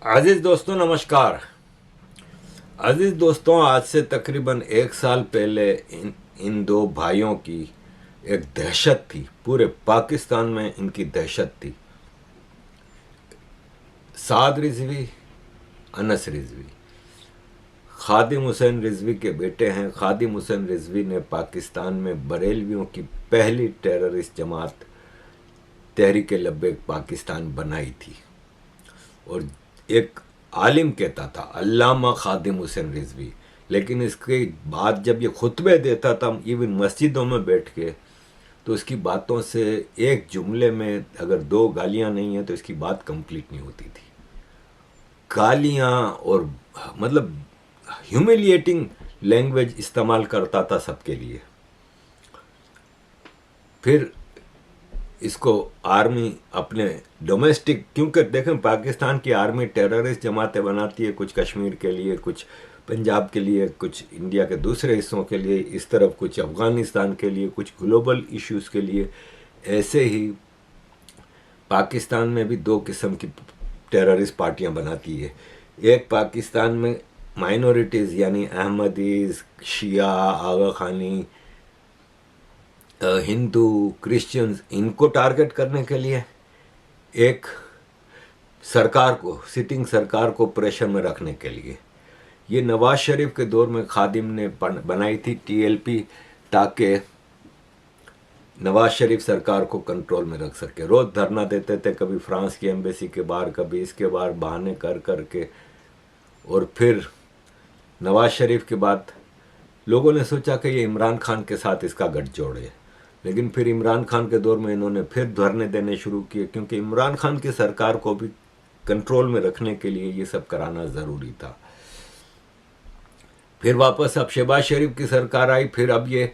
عزیز دوستوں نمسکار. عزیز دوستوں، آج سے تقریباً 1 سال پہلے ان دو بھائیوں کی ایک دہشت تھی. پورے پاکستان میں ان کی دہشت تھی. سعد رضوی، انس رضوی. خادم حسین رضوی کے بیٹے ہیں. خادم حسین رضوی نے پاکستان میں بریلویوں کی پہلی ٹیررسٹ جماعت تحریک لبیک پاکستان بنائی تھی. اور ایک عالم کہتا تھا علامہ خادم حسین رضوی، لیکن اس کے بعد جب یہ خطبے دیتا تھا ایون مسجدوں میں بیٹھ کے، تو اس کی باتوں سے ایک جملے میں اگر 2 گالیاں نہیں ہیں تو اس کی بات کمپلیٹ نہیں ہوتی تھی. گالیاں اور مطلب ہیومیلیٹنگ لینگویج استعمال کرتا تھا سب کے لیے. پھر اس کو آرمی اپنے ڈومیسٹک، کیونکہ دیکھیں پاکستان کی آرمی ٹیررسٹ جماعتیں بناتی ہے، کچھ کشمیر کے لیے، کچھ پنجاب کے لیے، کچھ انڈیا کے دوسرے حصوں کے لیے، اس طرف کچھ افغانستان کے لیے، کچھ گلوبل ایشوز کے لیے. ایسے ہی پاکستان میں بھی 2 قسم کی ٹیررسٹ پارٹیاں بناتی ہے. ایک پاکستان میں مائنورٹیز یعنی احمدیز، شیعہ، آغا خانی، ہندو، کرسچنز، ان کو ٹارگٹ کرنے کے لیے. ایک سرکار کو، سٹنگ سرکار کو پریشر میں رکھنے کے لیے. یہ نواز شریف کے دور میں خادم نے بنائی تھی ٹی ایل پی، تاکہ نواز شریف سرکار کو کنٹرول میں رکھ سکے. روز دھرنا دیتے تھے، کبھی فرانس کی ایمبیسی کے باہر، کبھی اس کے باہر، بہانے کر کر کے. اور پھر نواز شریف کے بعد لوگوں نے سوچا کہ یہ عمران خان کے ساتھ اس کا گٹھ جوڑ ہے، لیکن پھر عمران خان کے دور میں انہوں نے پھر دھرنے دینے شروع کیے، کیونکہ عمران خان کی سرکار کو بھی کنٹرول میں رکھنے کے لیے یہ سب کرانا ضروری تھا. پھر واپس اب شہباز شریف کی سرکار آئی. پھر اب یہ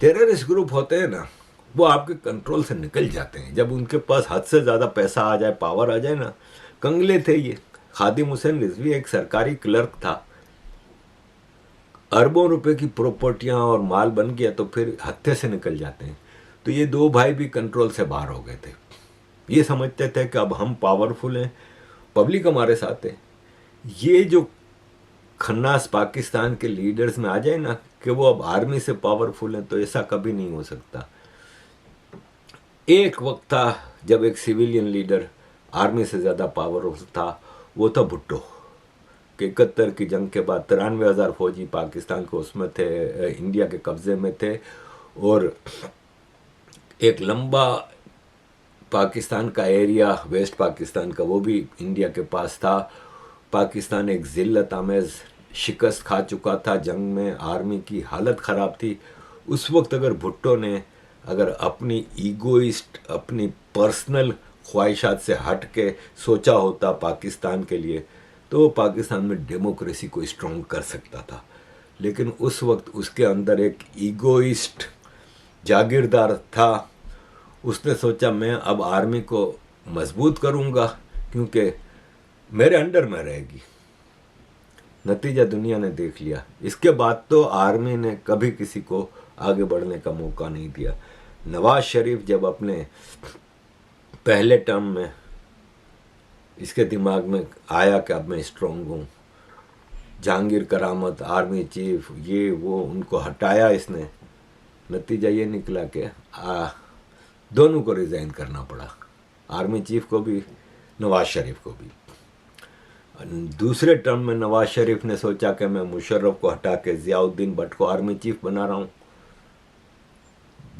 ٹیررسٹ گروپ ہوتے ہیں نا، وہ آپ کے کنٹرول سے نکل جاتے ہیں جب ان کے پاس حد سے زیادہ پیسہ آ جائے، پاور آ جائے نا. کنگلے تھے یہ. خادم حسین رضوی ایک سرکاری کلرک تھا، اربوں روپے کی پراپرٹیاں اور مال بن گیا تو پھر ہتھے سے نکل جاتے ہیں. تو یہ 2 بھائی بھی کنٹرول سے باہر ہو گئے تھے. یہ سمجھتے تھے کہ اب ہم پاورفل ہیں، پبلک ہمارے ساتھ ہے. یہ جو خناس پاکستان کے لیڈرز میں آ جائے نا کہ وہ اب آرمی سے پاورفل ہیں، تو ایسا کبھی نہیں ہو سکتا. ایک وقت تھا جب ایک سویلین لیڈر آرمی سے زیادہ پاورفل تھا، وہ تھا بھٹو. کہ 71 کی جنگ کے بعد 93,000 فوجی پاکستان کو اس میں تھے، انڈیا کے قبضے میں تھے. اور ایک لمبا پاکستان کا ایریا، ویسٹ پاکستان کا، وہ بھی انڈیا کے پاس تھا. پاکستان ایک ذلت آمیز شکست کھا چکا تھا جنگ میں، آرمی کی حالت خراب تھی. اس وقت اگر بھٹو نے اپنی ایگوئسٹ، اپنی پرسنل خواہشات سے ہٹ کے سوچا ہوتا پاکستان کے لیے، تو وہ پاکستان میں ڈیموکریسی کو اسٹرانگ کر سکتا تھا. لیکن اس وقت اس کے اندر ایک ایگوئسٹ جاگیردار تھا. اس نے سوچا میں اب آرمی کو مضبوط کروں گا کیونکہ میرے انڈر میں رہے گی. نتیجہ دنیا نے دیکھ لیا. اس کے بعد تو آرمی نے کبھی کسی کو آگے بڑھنے کا موقع نہیں دیا. نواز شریف جب اپنے پہلے ٹرم میں اس کے دماغ میں آیا کہ اب میں اسٹرانگ ہوں، جہانگیر کرامت، آرمی چیف، یہ وہ، ان کو ہٹایا اس نے. نتیجہ یہ نکلا کہ دونوں کو ریزائن کرنا پڑا، آرمی چیف کو بھی، نواز شریف کو بھی. دوسرے ٹرم میں نواز شریف نے سوچا کہ میں مشرف کو ہٹا کے ضیاء الدین بٹ کو آرمی چیف بنا رہا ہوں.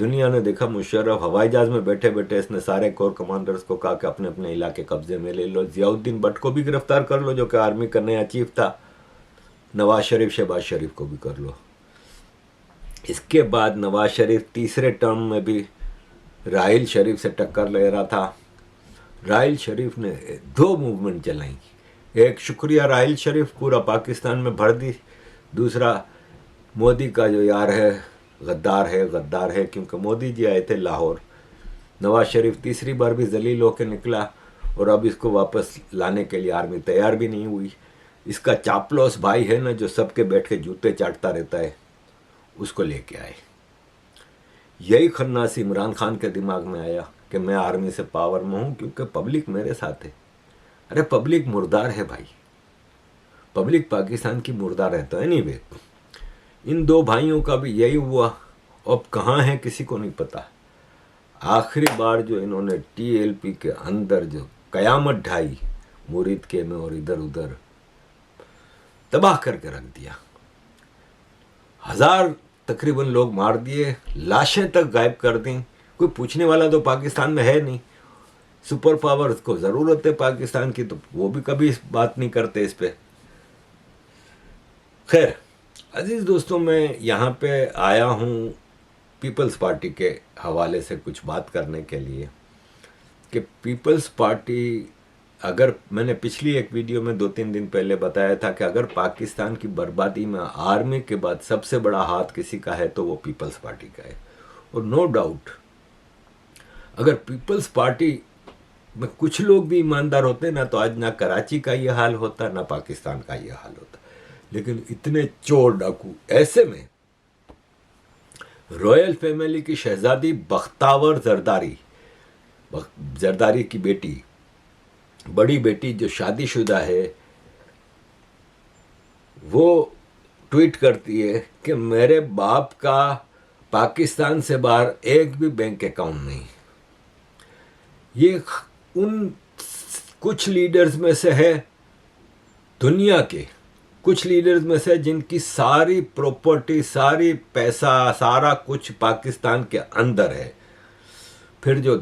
دنیا نے دیکھا مشرف ہوائی جہاز میں بیٹھے بیٹھے اس نے سارے کور کمانڈرز کو کہا کہ اپنے اپنے علاقے قبضے میں لے لو. ضیاء الدین بٹ کو بھی گرفتار کر لو جو کہ آرمی کا نیا چیف تھا. نواز شریف، شہباز شریف کو بھی کر لو. اس کے بعد نواز شریف تیسرے ٹرم میں بھی راحیل شریف سے ٹکر لے رہا تھا. راحیل شریف نے 2 موومنٹ چلائیں. ایک شکریہ راحیل شریف پورا پاکستان میں بھر دی. دوسرا مودی کا جو یار ہے غدار ہے کیونکہ مودی جی آئے تھے لاہور. نواز شریف تیسری بار بھی ذلیل ہو کے نکلا اور اب اس کو واپس لانے کے لیے آرمی تیار بھی نہیں ہوئی. اس کا چاپلوس بھائی ہے نا جو سب کے بیٹھ کے جوتے چاٹتا رہتا ہے، اس کو لے کے آئے. یہی خناسی عمران خان کے دماغ میں آیا کہ میں آرمی سے پاور میں ہوں کیونکہ پبلک میرے ساتھ ہے. ارے پبلک مردار ہے بھائی, پبلک پاکستان کی مردار ہے. تو اینی وے ان دو بھائیوں کا بھی یہی ہوا. اب کہاں ہیں کسی کو نہیں پتا. آخری بار جو انہوں نے ٹی ایل پی کے اندر جو قیامت ڈھائی مرید کے میں اور ادھر ادھر تباہ کر کے رکھ دیا. 1000 تقریباً لوگ مار دیے, لاشیں تک غائب کر دیں. کوئی پوچھنے والا تو پاکستان میں ہے نہیں. سپر پاورز کو ضرورت ہے پاکستان کی, تو وہ بھی کبھی بات نہیں کرتے اس پہ. خیر عزیز دوستوں, میں یہاں پہ آیا ہوں پیپلز پارٹی کے حوالے سے کچھ بات کرنے کے لیے کہ پیپلز پارٹی, اگر میں نے پچھلی ایک ویڈیو میں 2-3 دن پہلے بتایا تھا کہ اگر پاکستان کی بربادی میں آرمی کے بعد سب سے بڑا ہاتھ کسی کا ہے تو وہ پیپلز پارٹی کا ہے. اور نو ڈاؤٹ اگر پیپلز پارٹی میں کچھ لوگ بھی ایماندار ہوتے نا تو آج نہ کراچی کا یہ حال ہوتا نہ پاکستان کا یہ حال ہوتا. لیکن اتنے چور ڈاکو, ایسے میں رائل فیملی کی شہزادی بختاور زرداری کی بیٹی, بڑی بیٹی جو شادی شدہ ہے, وہ ٹویٹ کرتی ہے کہ میرے باپ کا پاکستان سے باہر ایک بھی بینک اکاؤنٹ نہیں. یہ ان کچھ لیڈرز میں سے ہے, دنیا کے کچھ لیڈرز میں سے جن کی ساری پراپرٹی, ساری پیسہ, سارا کچھ پاکستان کے اندر ہے. پھر جو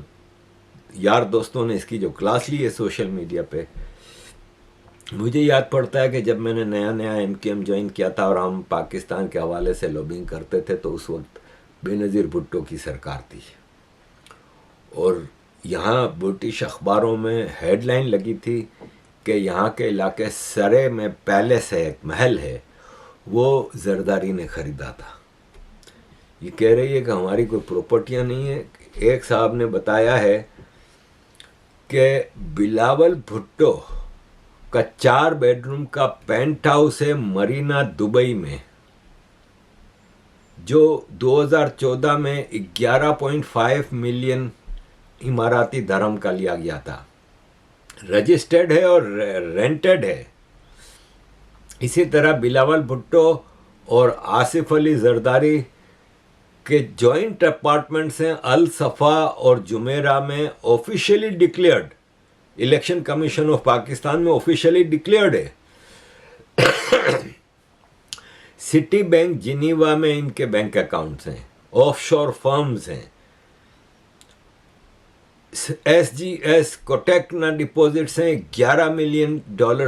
یار دوستوں نے اس کی جو کلاس لی ہے سوشل میڈیا پہ, مجھے یاد پڑتا ہے کہ جب میں نے نیا ایم کیو ایم جوائن کیا تھا اور ہم پاکستان کے حوالے سے لوبنگ کرتے تھے, تو اس وقت بے نظیر بھٹو کی سرکار تھی. اور یہاں برٹش اخباروں میں ہیڈ لائن لگی تھی کہ یہاں کے علاقے سرے میں پیلس ہے, ایک محل ہے, وہ زرداری نے خریدا تھا. یہ کہہ رہی ہے کہ ہماری کوئی پراپرٹیاں نہیں ہیں. ایک صاحب نے بتایا ہے کہ بلاول بھٹو کا 4 بیڈروم کا پینٹ ہاؤس ہے مرینا دبئی میں, جو 2014 میں 11.5 ملین اماراتی درہم کا لیا گیا تھا. رجسٹرڈ ہے اور رینٹڈ ہے. اسی طرح بلاول بھٹو اور آصف علی زرداری کے جوائنٹ اپارٹمنٹس ہیں الصفا اور جمیرہ میں, officially declared, election commission of Pakistan میں آفیشیلی ڈکلیئرڈ ہے. سٹی بینک جنیوا میں ان کے بینک اکاؤنٹس ہیں, آف شور فرمز ہیں. ایس جی ایس کوٹیکنا ڈپوزٹس ہیں $11 ملین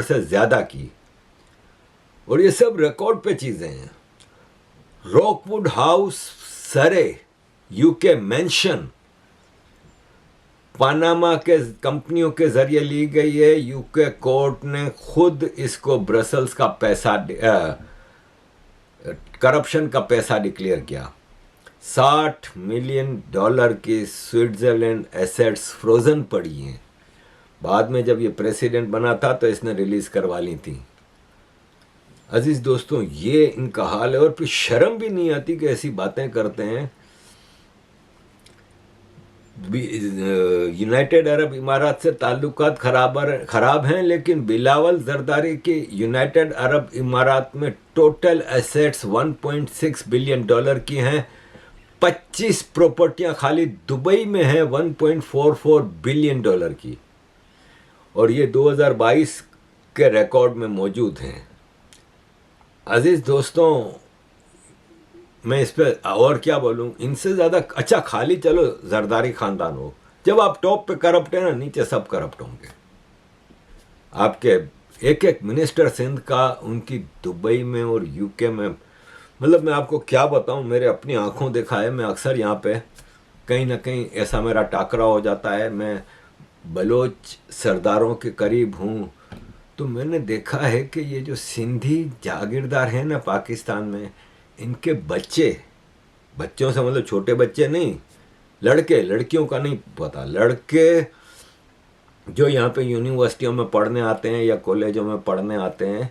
سے زیادہ کی, اور یہ سب ریکارڈ پہ چیزیں ہیں. راک ووڈ ہاؤس سرے یو کے مینشن پاناما کے کمپنیوں کے ذریعے لی گئی ہے. یو کے کورٹ نے خود اس کو برسلز کا پیسہ, کرپشن کا پیسہ ڈکلیئر کیا. $60 ملین کی سوئٹزرلینڈ ایسیٹس فروزن پڑی ہیں. بعد میں جب یہ پریسیڈنٹ بنا تھا تو اس نے ریلیز کروا لی تھی. عزیز دوستوں, یہ ان کا حال ہے. اور پھر شرم بھی نہیں آتی کہ ایسی باتیں کرتے ہیں. یونائٹڈ عرب امارات سے تعلقات خراب ہیں, لیکن بلاول زرداری کی یونائٹڈ عرب امارات میں ٹوٹل ایسیٹس $1.6 بلین کی ہیں. 25 پراپرٹیاں خالی دبئی میں ہیں $1.44 بلین کی, اور یہ 2022 کے ریکارڈ میں موجود ہیں. عزیز دوستوں, میں اس پہ اور کیا بولوں, ان سے زیادہ اچھا خالی چلو زرداری خاندان ہو, جب آپ ٹاپ پہ کرپٹ ہیں نا, نیچے سب کرپٹ ہوں گے. آپ کے ایک منسٹر سندھ کا ان کی دبئی میں اور یو کے میں, مطلب میں آپ کو کیا بتاؤں, میرے اپنی آنکھوں دیکھا ہے. میں اکثر یہاں پہ کہیں نہ کہیں ایسا میرا ٹاکرا ہو جاتا ہے. میں بلوچ سرداروں کے قریب ہوں, تو میں نے دیکھا ہے کہ یہ جو سندھی جاگیردار ہیں نا پاکستان میں, ان کے بچوں سے, مطلب چھوٹے بچے نہیں, لڑکیوں کا نہیں پتا, لڑکے جو یہاں پہ یونیورسٹیوں میں پڑھنے آتے ہیں یا کالجوں میں پڑھنے آتے ہیں,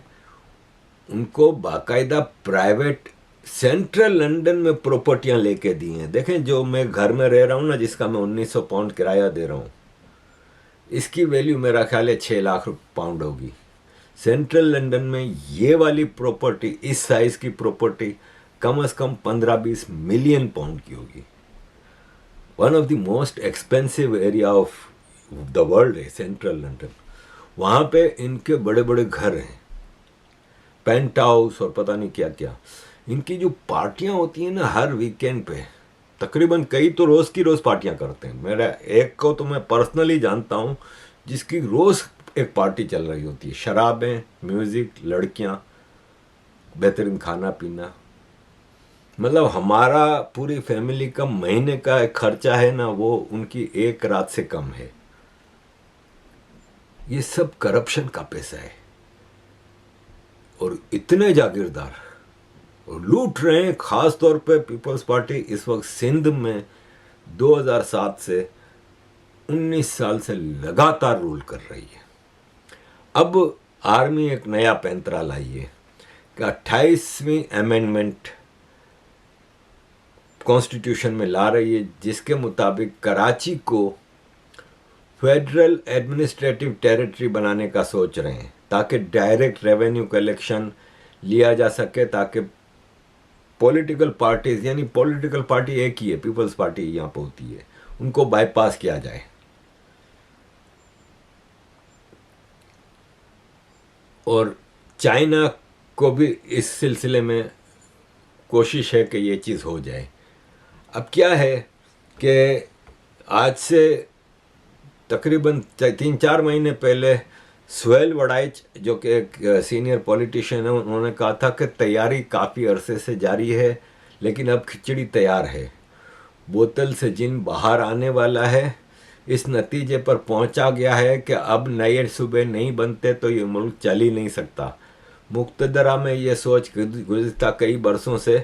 ان کو باقاعدہ پرائیویٹ سینٹرل لنڈن میں پراپرٹیاں لے کے دی ہیں. دیکھیں جو میں گھر میں رہ رہا ہوں نا, جس کا میں 1900 پاؤنڈ کرایہ دے رہا ہوں, اس کی ویلیو میرا خیال ہے 6 لاکھ پاؤنڈ ہوگی. سینٹرل لنڈن میں یہ والی پراپرٹی، اس سائز کی پراپرٹی کم از کم 15-20 ملین پاؤنڈ کی ہوگی. One of the most expensive area of the world ہے سینٹرل لنڈن. وہاں پہ ان کے بڑے بڑے گھر ہیں، پینٹ ہاؤس اور پتہ نہیں کیا کیا. ان کی جو پارٹیاں ہوتی ہیں نا ہر ویکینڈ پہ، تقریباً کئی تو روز کی روز پارٹیاں کرتے ہیں. میرا ایک کو تو میں پرسنلی جانتا ہوں جس کی روز ایک پارٹی چل رہی ہوتی ہے. شرابیں، میوزک، لڑکیاں، بہترین کھانا پینا. مطلب ہمارا پوری فیملی کا مہینے کا ایک خرچہ ہے نا، وہ ان کی ایک رات سے کم ہے. یہ سب کرپشن کا پیسہ ہے. اور اتنے جاگیردار اور لوٹ رہے ہیں. خاص طور پہ پیپلز پارٹی اس وقت سندھ میں 2007 سے 19 سال سے لگاتار رول کر رہی ہے. اب آرمی ایک نیا پینترا لائی ہے کہ 28ویں امینڈمنٹ کانسٹیٹیوشن میں لا رہی ہے، جس کے مطابق کراچی کو فیڈرل ایڈمنسٹریٹو ٹیریٹری بنانے کا سوچ رہے ہیں تاکہ ڈائریکٹ ریونیو کلیکشن لیا جا سکے، تاکہ پولیٹیکل پارٹیز، یعنی پولیٹیکل پارٹی ایک ہی ہے، پیپلز پارٹی یہاں پہ ہوتی ہے، ان کو بائی پاس کیا جائے. اور چائنا کو بھی اس سلسلے میں کوشش ہے کہ یہ چیز ہو جائے. اب کیا ہے کہ آج سے تقریباً 3-4 مہینے پہلے سہیل وڑائچ جو کہ ایک سینئر پولیٹیشین ہے، انہوں نے کہا تھا کہ تیاری کافی عرصے سے جاری ہے لیکن اب کھچڑی تیار ہے، بوتل سے جن باہر آنے والا ہے. اس نتیجے پر پہنچا گیا ہے کہ اب نئے صوبے نہیں بنتے تو یہ ملک چل ہی نہیں سکتا. مقتدرہ میں یہ سوچ گزشتہ کئی برسوں سے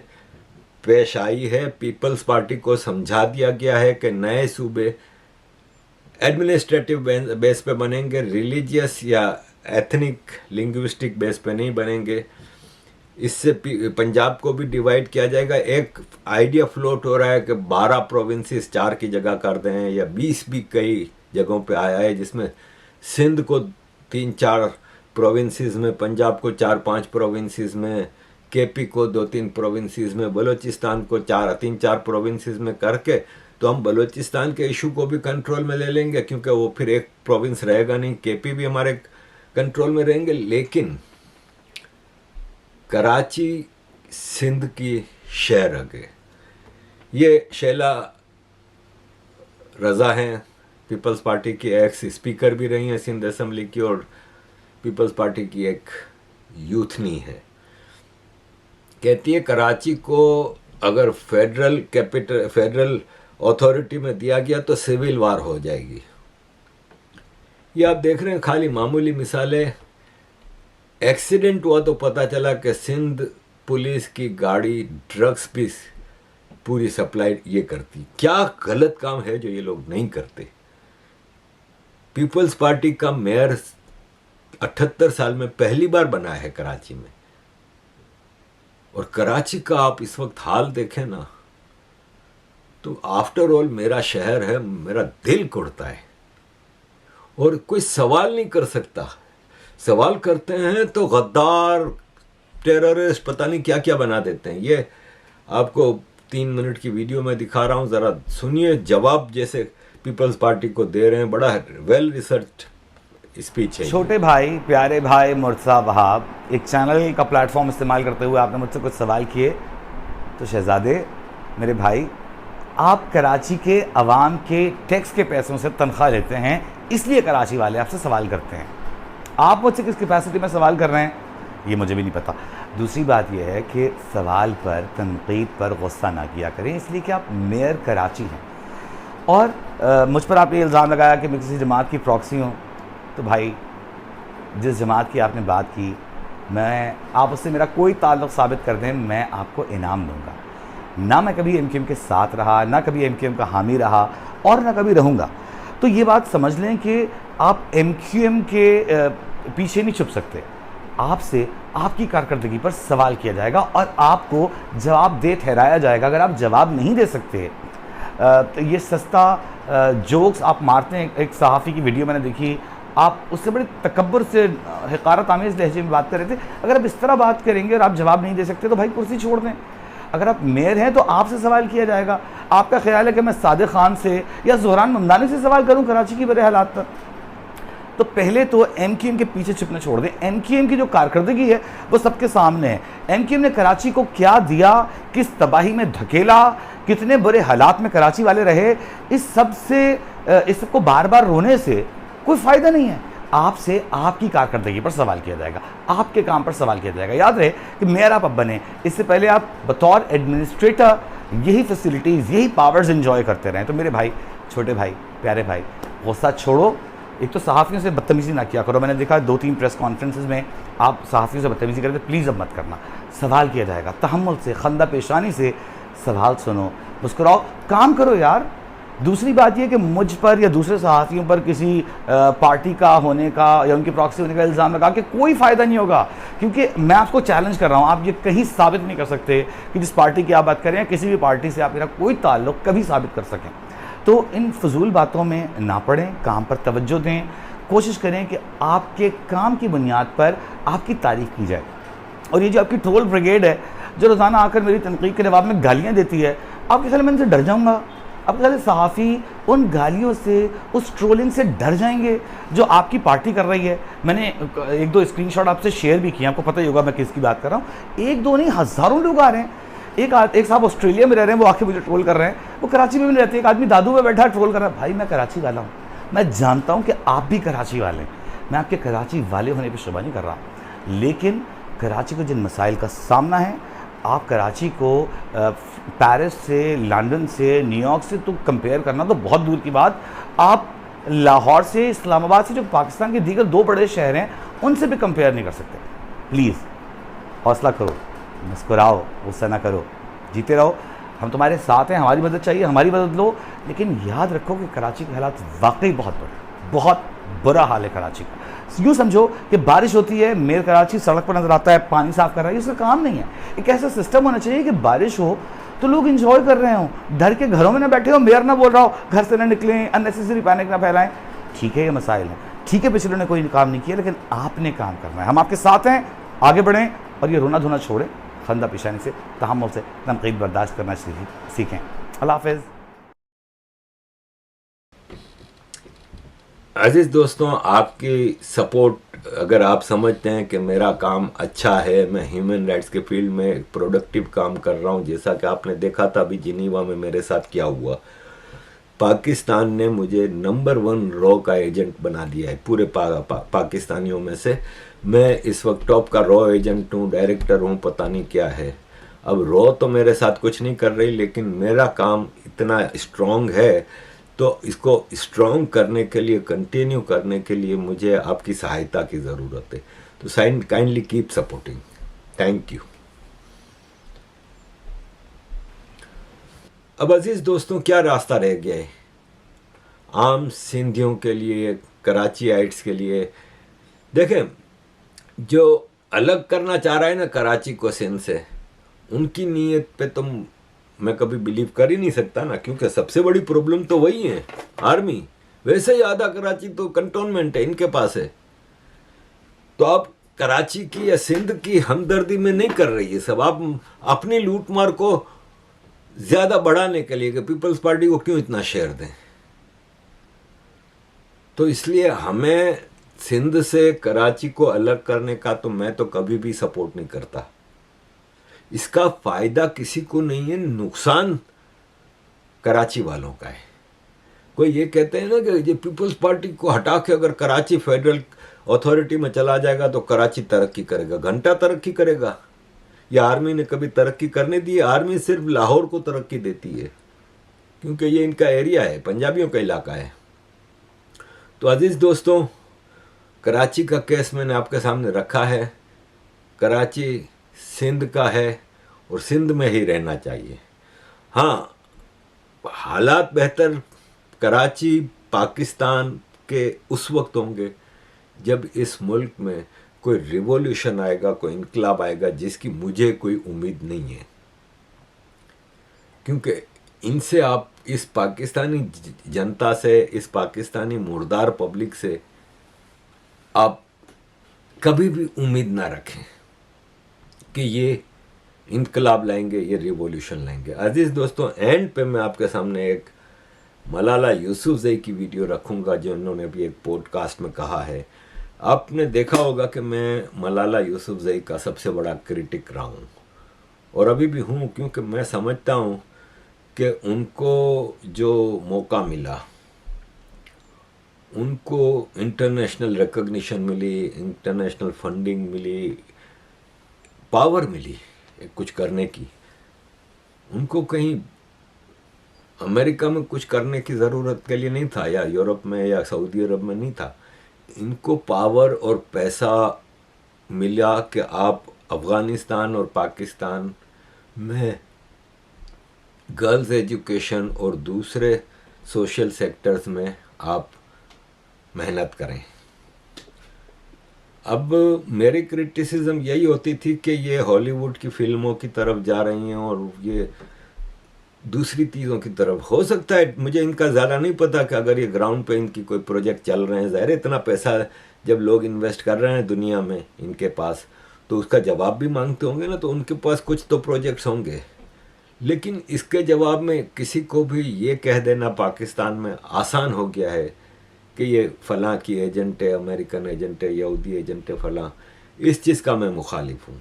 پیش آئی ہے. پیپلز پارٹی کو سمجھا دیا گیا ہے کہ نئے صوبے ایڈمنسٹریٹو بیس پہ بنیں گے، ریلیجیس یا ایتھنک لنگوسٹک بیس پہ نہیں بنیں گے. اس سے پنجاب کو بھی ڈیوائیڈ کیا جائے گا. ایک آئیڈیا فلوٹ ہو رہا ہے کہ 12 پروونسز 4 کی جگہ کر دیں، یا 20 بھی کئی جگہوں پہ آیا ہے، جس میں سندھ کو 3-4 پروونسز میں، پنجاب کو 4-5 پروونسز میں، کے پی کو 2-3 پروونسز میں، بلوچستان کو 3-4 پروونسز میں کر کے تو ہم بلوچستان کے ایشو کو بھی کنٹرول میں لے لیں گے، کیونکہ وہ پھر ایک پروونس رہے گا نہیں. کے پی بھی ہمارے کنٹرول میں رہیں گے. لیکن کراچی سندھ کی شہر ہے. یہ شیلا رضا ہیں، پیپلز پارٹی کی ایکس اسپیکر بھی رہی ہیں سندھ اسمبلی کی، اور پیپلز پارٹی کی ایک یوتھنی ہے. کہتی ہے کراچی کو اگر فیڈرل اتھارٹی میں دیا گیا تو سول وار ہو جائے گی. یہ آپ دیکھ رہے ہیں خالی معمولی مثالیں. ایکسیڈنٹ ہوا تو پتہ چلا کہ سندھ پولیس کی گاڑی ڈرگس بھی پوری سپلائی یہ کرتی. کیا غلط کام ہے جو یہ لوگ نہیں کرتے. پیپلز پارٹی کا میئر 78 سال میں پہلی بار بنا ہے کراچی میں. اور کراچی کا آپ اس وقت حال دیکھیں نا تو آفٹر آل میرا شہر ہے، میرا دل کڑتا ہے. اور کوئی سوال نہیں کر سکتا. سوال کرتے ہیں تو غدار، ٹیررسٹ، پتہ نہیں کیا کیا بنا دیتے ہیں. یہ آپ کو 3 منٹ کی ویڈیو میں دکھا رہا ہوں، ذرا سنیے. جواب جیسے پیپلز پارٹی کو دے رہے ہیں، بڑا ویل ریسرچ اسپیچ ہے. چھوٹے بھائی، پیارے بھائی مرتضیٰ وہاب، ایک چینل کا پلیٹ فارم استعمال کرتے ہوئے آپ نے مجھ سے کچھ سوال کیے. تو شہزادے میرے بھائی، آپ کراچی کے عوام کے ٹیکس کے پیسوں سے تنخواہ لیتے ہیں، اس لیے کراچی والے آپ سے سوال کرتے ہیں. آپ مجھ سے کس کیپیسٹی میں سوال کر رہے ہیں یہ مجھے بھی نہیں پتہ. دوسری بات یہ ہے کہ سوال پر، تنقید پر غصہ نہ کیا کریں، اس لیے کہ آپ میئر کراچی ہیں. اور مجھ پر آپ نے الزام لگایا کہ میں کسی جماعت کی پراکسی ہوں. تو بھائی، جس جماعت کی آپ نے بات کی، آپ اس سے میرا کوئی تعلق ثابت کر دیں، میں آپ کو انعام دوں گا. نہ میں کبھی ایم کیو ایم کے ساتھ رہا، نہ کبھی ایم کیو ایم کا حامی رہا، اور نہ کبھی رہوں گا. تو یہ بات سمجھ لیں کہ آپ ایم کیو ایم کے پیچھے نہیں چھپ سکتے. آپ سے آپ کی کارکردگی پر سوال کیا جائے گا اور آپ کو جواب دہ ٹھہرایا جائے گا. اگر آپ جواب نہیں دے سکتے تو یہ سستا جوکس آپ مارتے ہیں. ایک صحافی کی ویڈیو میں نے دیکھی, آپ اس سے بڑے تکبر سے حقارت آمیز لہجے میں بات کر رہے تھے. اگر آپ اس طرح بات کریں گے اور آپ جواب نہیں دے سکتے تو بھائی کرسی چھوڑ دیں. اگر آپ میئر ہیں تو آپ سے سوال کیا جائے گا. آپ کا خیال ہے کہ میں صادق خان سے یا زہران ممدانی سے سوال کروں کراچی کی برے حالات پر؟ تو پہلے تو ایم کیو ایم کے پیچھے چھپنا چھوڑ دیں. ایم کیو ایم کی جو کارکردگی ہے وہ سب کے سامنے ہے. ایم کیو ایم نے کراچی کو کیا دیا, کس تباہی میں دھکیلا, کتنے برے حالات میں کراچی والے رہے, اس سب کو بار بار رونے سے کوئی فائدہ نہیں ہے. آپ سے آپ کی کارکردگی پر سوال کیا جائے گا, آپ کے کام پر سوال کیا جائے گا. یاد رہے کہ میئر آپ اب بنے, اس سے پہلے آپ بطور ایڈمنسٹریٹر یہی فیسلٹیز, یہی پاورز انجوائے کرتے رہیں. تو میرے بھائی, چھوٹے بھائی, پیارے بھائی, غصہ چھوڑو. ایک تو صحافیوں سے بدتمیزی نہ کیا کرو. میں نے دیکھا 2-3 پریس کانفرنسز میں آپ صحافیوں سے بدتمیزی کرتے, پلیز اب مت کرنا. سوال کیا جائے گا تحمل سے, خندہ پیشانی سے سوال سنو, مسکراؤ, کام کرو یار. دوسری بات یہ کہ مجھ پر یا دوسرے صحافیوں پر کسی پارٹی کا ہونے کا یا ان کی پراکسی ہونے کا الزام لگا کہ کوئی فائدہ نہیں ہوگا, کیونکہ میں آپ کو چیلنج کر رہا ہوں. آپ یہ کہیں ثابت نہیں کر سکتے کہ جس پارٹی کی آپ بات کریں, کسی بھی پارٹی سے آپ میرا کوئی تعلق کبھی ثابت کر سکیں. تو ان فضول باتوں میں نہ پڑیں, کام پر توجہ دیں. کوشش کریں کہ آپ کے کام کی بنیاد پر آپ کی تعریف کی جائے. اور یہ جو آپ کی ٹرول بریگیڈ ہے جو روزانہ آ کر میری تنقید کے جواب میں گالیاں دیتی ہے, آپ کے خیال میں ان سے ڈر جاؤں گا؟ آپ کے خیال میں صحافی ان گالیوں سے, اس ٹرولنگ سے ڈر جائیں گے جو آپ کی پارٹی کر رہی ہے؟ میں نے 1-2 اسکرین شاٹ آپ سے شیئر بھی کیا, آپ کو پتہ ہی ہوگا میں کس کی بات کر رہا ہوں. 1-2 نہیں, ہزاروں لوگ آ رہے ہیں. ایک صاحب آسٹریلیا میں رہ رہے ہیں, وہ آ کے مجھے ٹرول کر رہے ہیں. وہ کراچی میں بھی نہیں رہتے. ایک آدمی دادو میں بیٹھا ٹرول کر رہا ہے. بھائی میں کراچی والا ہوں, میں جانتا ہوں کہ آپ بھی کراچی والے ہیں. میں آپ کے کراچی والے ہونے پہ شبہ نہیں کر رہا, لیکن کراچی کو جن مسائل کا سامنا ہے, آپ کراچی کو پیرس سے, لنڈن سے, نیو یارک سے تو کمپیئر کرنا تو بہت دور کی بات. آپ لاہور سے, اسلام آباد سے, جو پاکستان کے دیگر 2 بڑے شہر ہیں, ان سے بھی کمپیئر نہیں کر سکتے. پلیز حوصلہ کرو, مسکراؤ, غصہ نہ کرو, جیتے رہو. ہم تمہارے ساتھ ہیں, ہماری مدد چاہیے, ہماری مدد لو. لیکن یاد رکھو کہ کراچی کے حالات واقعی بہت بڑے, بہت برا حال ہے کراچی کا. یوں سمجھو کہ بارش ہوتی ہے, میئر کراچی سڑک پر نظر آتا ہے, پانی صاف کر رہا ہے. یہ اس کا کام نہیں ہے. ایک ایسا سسٹم ہونا چاہیے کہ بارش ہو تو لوگ انجوائے کر رہے ہوں, ڈر کے گھروں میں نہ بیٹھے ہو, میئر نہ بول رہا ہو گھر سے نہ نکلیں, اننیسیسری پینک نہ پھیلائیں. ٹھیک ہے یہ مسائل ہیں, ٹھیک ہے پچھلے نے کوئی کام نہیں کیا, لیکن آپ نے کام کرنا ہے. ہم آپ کے ساتھ ہیں, آگے بڑھیں اور یہ رونا دھونا چھوڑیں. خندہ پیشانی سے, تحمل سے تنقید برداشت کرنا سیکھیں. اللہ حافظ. عزیز دوستوں, آپ کی سپورٹ, اگر آپ سمجھتے ہیں کہ میرا کام اچھا ہے, میں ہیومن رائٹس کے فیلڈ میں پروڈکٹیو کام کر رہا ہوں, جیسا کہ آپ نے دیکھا تھا ابھی جنیوا میں میرے ساتھ کیا ہوا. پاکستان نے مجھے نمبر 1 رو کا ایجنٹ بنا دیا ہے پورے پاکستانیوں میں سے. میں اس وقت ٹاپ کا رو ایجنٹ ہوں, ڈائریکٹر ہوں, پتہ نہیں کیا ہے. اب رو تو میرے ساتھ کچھ نہیں کر رہی, لیکن میرا کام اتنا اسٹرانگ ہے, تو اس کو اسٹرانگ کرنے کے لیے, کنٹینیو کرنے کے لیے مجھے آپ کی سہایتا کی ضرورت ہے. تو kindly keep supporting. Thank you. اب عزیز دوستوں, کیا راستہ رہ گیا ہے عام سندھیوں کے لیے, کراچی آئٹس کے لیے؟ دیکھیں, جو الگ کرنا چاہ رہا ہے نا کراچی کو سندھ سے, ان کی نیت پہ تم میں کبھی بلیو کر ہی نہیں سکتا نا, کیونکہ سب سے بڑی پرابلم تو وہی ہے, آرمی. ویسے ہی آدھا کراچی تو کنٹونمنٹ ہے, ان کے پاس ہے. تو آپ کراچی کی یا سندھ کی ہمدردی میں نہیں کر رہی ہے سب, آپ اپنی لوٹ مار کو زیادہ بڑھانے کے لیے کہ پیپلز پارٹی کو کیوں اتنا شیئر دیں. تو اس لیے ہمیں سندھ سے کراچی کو الگ کرنے کا تو میں تو کبھی بھی سپورٹ نہیں کرتا. اس کا فائدہ کسی کو نہیں ہے, نقصان کراچی والوں کا ہے. کوئی یہ کہتے ہیں نا کہ یہ پیپلز پارٹی کو ہٹا کے اگر کراچی فیڈرل اتھارٹی میں چلا جائے گا تو کراچی ترقی کرے گا. گھنٹہ ترقی کرے گا. یہ آرمی نے کبھی ترقی کرنے دی ہے؟ آرمی صرف لاہور کو ترقی دیتی ہے, کیونکہ یہ ان کا ایریا ہے, پنجابیوں کا علاقہ ہے. تو عزیز دوستوں, کراچی کا کیس میں نے آپ کے سامنے رکھا ہے. کراچی سندھ کا ہے اور سندھ میں ہی رہنا چاہیے. ہاں, حالات بہتر کراچی پاکستان کے اس وقت ہوں گے جب اس ملک میں کوئی ریولیوشن آئے گا, کوئی انقلاب آئے گا, جس کی مجھے کوئی امید نہیں ہے. کیونکہ ان سے آپ اس پاکستانی جنتا سے، اس پاکستانی مردار پبلک سے آپ کبھی بھی امید نہ رکھیں کہ یہ انقلاب لائیں گے، یہ ریولیوشن لائیں گے. عزیز دوستوں، اینڈ پہ میں آپ کے سامنے ایک ملالہ یوسفزئی کی ویڈیو رکھوں گا جو انہوں نے بھی ایک پوڈ کاسٹ میں کہا ہے. آپ نے دیکھا ہوگا کہ میں ملالہ یوسفزئی کا سب سے بڑا کرٹک رہا ہوں، اور ابھی بھی ہوں، کیونکہ میں سمجھتا ہوں کہ ان کو جو موقع ملا، ان کو انٹرنیشنل ریکگنیشن ملی، انٹرنیشنل فنڈنگ ملی، پاور ملی کچھ کرنے کی. ان کو کہیں امریکہ میں کچھ کرنے کی ضرورت کے لیے نہیں تھا، یا یورپ میں یا سعودی عرب میں نہیں تھا. ان کو پاور اور پیسہ ملا کہ آپ افغانستان اور پاکستان میں گرلز ایجوکیشن اور دوسرے سوشل سیکٹرز میں آپ محنت کریں. اب میری کرٹیسزم یہی ہوتی تھی کہ یہ ہالی ووڈ کی فلموں کی طرف جا رہی ہیں اور یہ دوسری چیزوں کی طرف. ہو سکتا ہے، مجھے ان کا زیادہ نہیں پتا کہ اگر یہ گراؤنڈ پہ ان کی کوئی پروجیکٹ چل رہے ہیں، ظاہر اتنا پیسہ جب لوگ انویسٹ کر رہے ہیں دنیا میں ان کے پاس، تو اس کا جواب بھی مانگتے ہوں گے نا، تو ان کے پاس کچھ تو پروجیکٹس ہوں گے. لیکن اس کے جواب میں کسی کو بھی یہ کہہ دینا پاکستان میں آسان ہو گیا ہے کہ یہ فلاں کی ایجنٹ ہے، امریکن ایجنٹ ہے، یہودی ایجنٹ ہے، فلاں، اس چیز کا میں مخالف ہوں.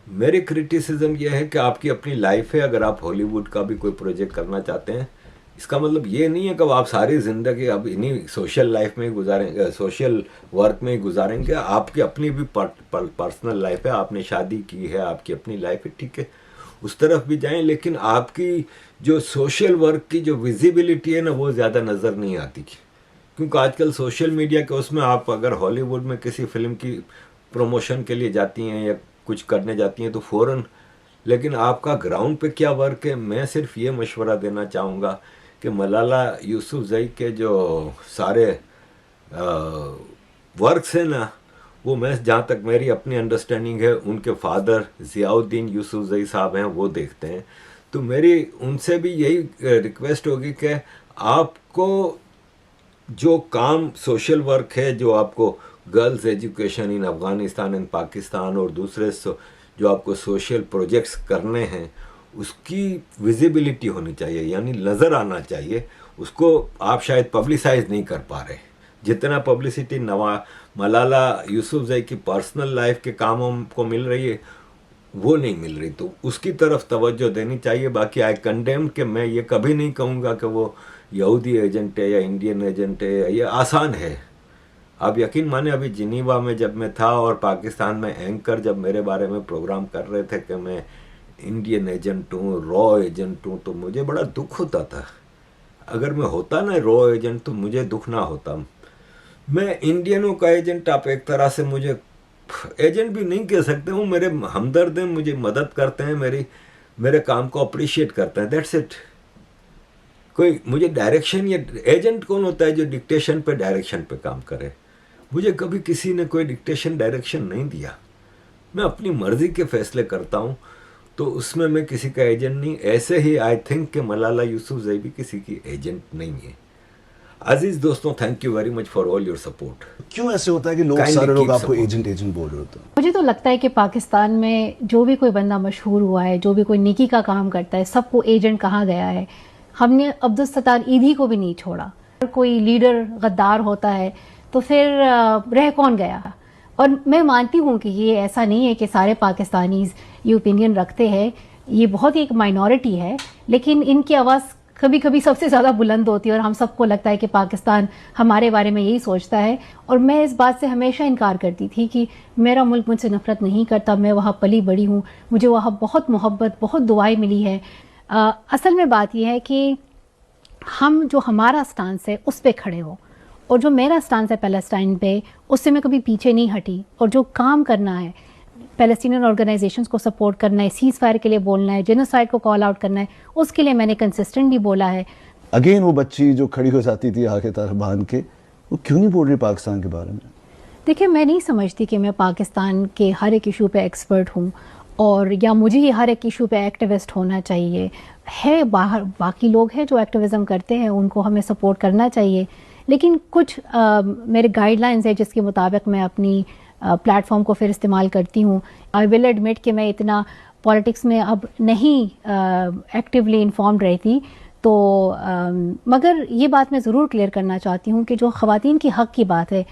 میری کرٹیسزم یہ ہے کہ آپ کی اپنی لائف ہے. اگر آپ ہالی ووڈ کا بھی کوئی پروجیکٹ کرنا چاہتے ہیں، اس کا مطلب یہ نہیں ہے کہ آپ ساری زندگی اب انہی سوشل لائف میں گزاریں گے، سوشل ورک میں گزاریں گے. آپ کی اپنی بھی پرسنل لائف ہے، آپ نے شادی کی ہے، آپ کی اپنی لائف ہے، ٹھیک ہے، اس طرف بھی جائیں. لیکن آپ کی جو سوشل ورک کی جو ویزیبلٹی ہے نا، وہ زیادہ نظر نہیں آتی، کیونکہ آج کل سوشل میڈیا کے اس میں آپ اگر ہالی ووڈ میں کسی فلم کی پروموشن کے لیے جاتی ہیں یا کچھ کرنے جاتی ہیں تو فوراً، لیکن آپ کا گراؤنڈ پہ کیا ورک ہے. میں صرف یہ مشورہ دینا چاہوں گا کہ ملالہ یوسفزئی کے جو سارے ورکس ہیں نا، وہ میں جہاں تک میری اپنی انڈرسٹینڈنگ ہے، ان کے فادر ضیاء الدین یوسفزئی صاحب ہیں، وہ دیکھتے ہیں. تو میری ان سے بھی یہی ریکویسٹ ہوگی کہ آپ کو جو کام سوشل ورک ہے، جو آپ کو گرلز ایجوکیشن ان افغانستان ان پاکستان اور دوسرے جو آپ کو سوشل پروجیکٹس کرنے ہیں، اس کی ویزیبلٹی ہونی چاہیے، یعنی نظر آنا چاہیے. اس کو آپ شاید پبلسائز نہیں کر پا رہے. جتنا پبلسٹی ملالہ یوسفزئی کی پرسنل لائف کے کاموں کو مل رہی ہے، وہ نہیں مل رہی. تو اس کی طرف توجہ دینی چاہیے. باقی آئی کنڈیم کہ میں یہ کبھی نہیں کہوں گا کہ وہ یہودی ایجنٹ ہے یا انڈین ایجنٹ ہے. یہ آسان ہے. آپ یقین مانیں، ابھی جنیوا میں جب میں تھا اور پاکستان میں اینکر جب میرے بارے میں پروگرام کر رہے تھے کہ میں انڈین ایجنٹ ہوں، را ایجنٹ ہوں، تو مجھے بڑا دکھ ہوتا تھا. اگر میں ہوتا نا را ایجنٹ تو مجھے دکھ نہ ہوتا. میں انڈینوں کا ایجنٹ، آپ ایک طرح سے مجھے ایجنٹ بھی نہیں کہہ سکتے ہوں، میرے ہمدرد ہیں، مجھے مدد کرتے ہیں، میرے کام کو اپریشیٹ کرتے ہیں، دیٹس اٹ. کوئی مجھے ڈائریکشن، یا ایجنٹ کون ہوتا ہے جو ڈکٹیشن پہ ڈائریکشن پہ کام کرے؟ مجھے کبھی کسی نے کوئی ڈکٹیشن ڈائریکشن نہیں دیا. میں اپنی مرضی کے فیصلے کرتا ہوں، تو اس میں کسی کا ایجنٹ نہیں. ایسے ہی آئی تھنک کہ ملالہ یوسفزئی بھی کسی کی ایجنٹ نہیں ہے. عزیز دوستوں، thank you very much for all your support. کیوں ایسے ہوتا ہے کہ لوگ سارے لوگ آپ کو ایجنٹ بول رہے ہوتے ہیں؟ مجھے تو لگتا ہے کہ پاکستان میں جو بھی کوئی بندہ مشہور ہوا ہے، جو بھی کوئی نیکی کا کام کرتا ہے، سب کو ایجنٹ کہا گیا ہے. ہم نے عبدالستار ایدھی کو بھی نہیں چھوڑا. کوئی لیڈر غدار ہوتا ہے تو پھر رہ کون گیا؟ اور میں مانتی ہوں کہ یہ ایسا نہیں ہے کہ سارے پاکستانیز یہ اوپینین رکھتے ہیں. یہ بہت ہی ایک مائنورٹی ہے، لیکن ان کی آواز کبھی کبھی سب سے زیادہ بلند ہوتی ہے، اور ہم سب کو لگتا ہے کہ پاکستان ہمارے بارے میں یہی سوچتا ہے. اور میں اس بات سے ہمیشہ انکار کرتی تھی کہ میرا ملک مجھ سے نفرت نہیں کرتا. میں وہاں پلی بڑی ہوں، مجھے وہاں بہت محبت، بہت دعائیں ملی ہے. اصل میں بات یہ ہے کہ ہم جو ہمارا سٹانس ہے اس پہ کھڑے ہو، اور جو میرا سٹانس ہے پیلسٹائن پہ، اس سے میں کبھی پیچھے نہیں ہٹی. اور جو کام کرنا ہے، پیلسٹینین آرگنائزیشنز کو سپورٹ کرنا ہے، سیز فائر کے لیے بولنا ہے، جینوسائیڈ کو کال آؤٹ کرنا ہے، اس کے لیے میں نے کنسسٹنٹلی بولا ہے. اگین وہ بچی جو کھڑی ہو جاتی تھی آ کے طرف باندھ کے، وہ کیوں نہیں بول رہی پاکستان کے بارے میں؟ دیکھیں، میں نہیں سمجھتی کہ میں پاکستان کے ہر ایک ایشو پہ ایکسپرٹ ہوں، اور یا مجھے ہی ہر ایک ایشو پہ ایکٹیوسٹ ہونا چاہیے. ہے باہر باقی لوگ ہیں جو ایکٹیویزم کرتے ہیں, ان کو ہمیں سپورٹ کرنا چاہیے, لیکن کچھ میرے گائیڈ لائنز ہیں جس کے مطابق میں اپنی پلیٹ فارم کو پھر استعمال کرتی ہوں. آئی ول ایڈمٹ کہ میں اتنا پالیٹکس میں اب نہیں ایکٹیولی انفارمڈ رہتی, تو مگر یہ بات میں ضرور کلیئر کرنا چاہتی ہوں کہ جو خواتین کی حق کی بات ہے,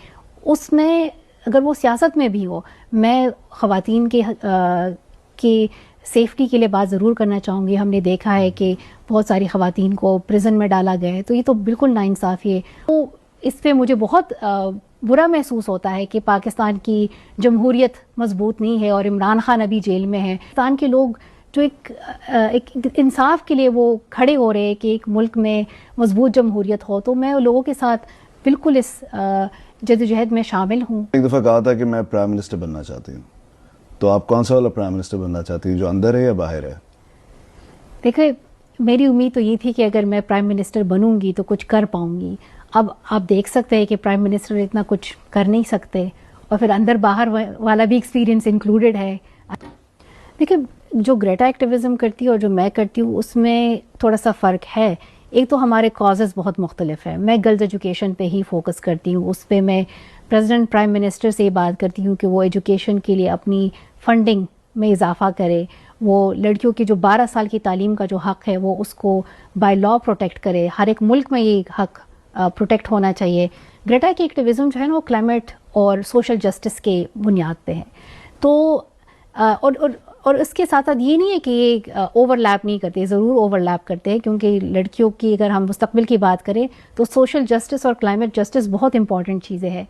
اس میں اگر وہ سیاست میں بھی ہو, میں خواتین کی سیفٹی کے لیے بات ضرور کرنا چاہوں گی. ہم نے دیکھا ہے کہ بہت ساری خواتین کو پریزن میں ڈالا گیا ہے, تو یہ تو بالکل ناانصافی ہے. تو اس پہ مجھے بہت برا محسوس ہوتا ہے کہ پاکستان کی جمہوریت مضبوط نہیں ہے اور عمران خان ابھی جیل میں ہے. پاکستان کے لوگ جو ایک انصاف کے لیے وہ کھڑے ہو رہے ہیں کہ ایک ملک میں مضبوط جمہوریت ہو, تو میں لوگوں کے ساتھ بالکل اس جدوجہد میں شامل ہوں. ایک دفعہ کہا تھا کہ میں پرائم منسٹر بننا چاہتی ہوں, تو آپ کون سا والا پرائم منسٹر بننا چاہتی ہیں, جو اندر ہے یا باہر ہے؟ دیکھیں, میری امید تو یہ تھی کہ اگر میں پرائم منسٹر بنوں گی تو کچھ کر پاؤں گی. اب آپ دیکھ سکتے ہیں کہ پرائم منسٹر اتنا کچھ کر نہیں سکتے, اور پھر اندر باہر والا بھی ایکسپیرینس انکلوڈیڈ ہے. دیکھیں, جو گریٹا ایکٹیویزم کرتی ہے اور جو میں کرتی ہوں اس میں تھوڑا سا فرق ہے. ایک تو ہمارے کازز بہت مختلف ہیں. میں گرلز ایجوکیشن پہ ہی فوکس کرتی ہوں, اس پہ میں پریزیڈنٹ پرائم منسٹر سے یہ بات کرتی ہوں کہ وہ ایجوکیشن کے لیے اپنی فنڈنگ میں اضافہ کرے, وہ لڑکیوں کی جو 12 سال کی تعلیم کا جو حق ہے وہ اس کو بائی لا پروٹیکٹ کرے. ہر ایک ملک میں یہ حق پروٹیکٹ ہونا چاہیے. گریٹا کی ایکٹیویزم جو ہے نا وہ کلائمیٹ اور سوشل جسٹس کے بنیاد پہ ہے. تو اور اس کے ساتھ ساتھ یہ نہیں ہے کہ یہ اوور لیپ نہیں کرتے, ضرور اوور لیپ کرتے ہیں, کیونکہ لڑکیوں کی اگر ہم مستقبل کی بات کریں تو سوشل جسٹس اور کلائمیٹ جسٹس بہت امپورٹنٹ چیزیں ہیں.